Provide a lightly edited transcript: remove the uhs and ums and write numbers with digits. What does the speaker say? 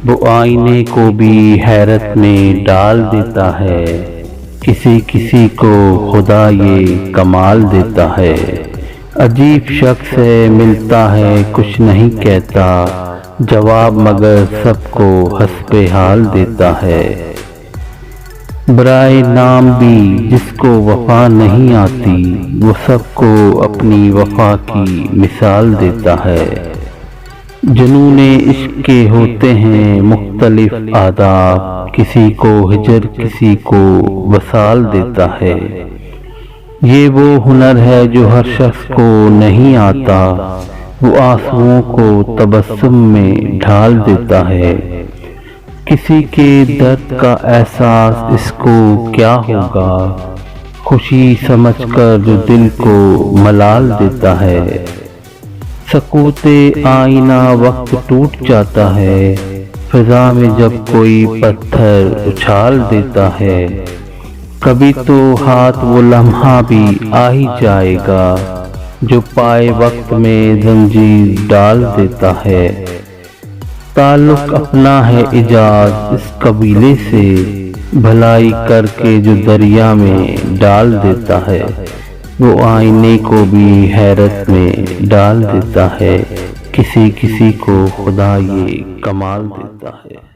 وہ آئینے کو بھی حیرت میں ڈال دیتا ہے، کسی کسی کو خدا یہ کمال دیتا ہے۔ عجیب شخص ہے ملتا ہے کچھ نہیں کہتا، جواب مگر سب کو حسب حال دیتا ہے۔ برائے نام بھی جس کو وفا نہیں آتی، وہ سب کو اپنی وفا کی مثال دیتا ہے۔ جنون عشق کے ہوتے ہیں مختلف آداب، کسی کو ہجر کسی کو وصال دیتا ہے۔ یہ وہ ہنر ہے جو ہر شخص کو نہیں آتا، وہ آنسوؤں کو تبسم میں ڈھال دیتا ہے۔ کسی کے درد کا احساس اس کو کیا ہوگا، خوشی سمجھ کر جو دل کو ملال دیتا ہے۔ سکوت آئینہ وقت ٹوٹ جاتا ہے، فضا میں جب کوئی پتھر اچھال دیتا ہے۔ کبھی تو ہاتھ وہ لمحہ بھی آ ہی جائے گا، جو پائے وقت میں زنجیر ڈال دیتا ہے۔ تعلق اپنا ہے اعجاز اس قبیلے سے، بھلائی کر کے جو دریا میں ڈال دیتا ہے۔ وہ آئینے کو بھی حیرت میں ڈال دیتا ہے، کسی کسی کو خدا یہ کمال دیتا ہے۔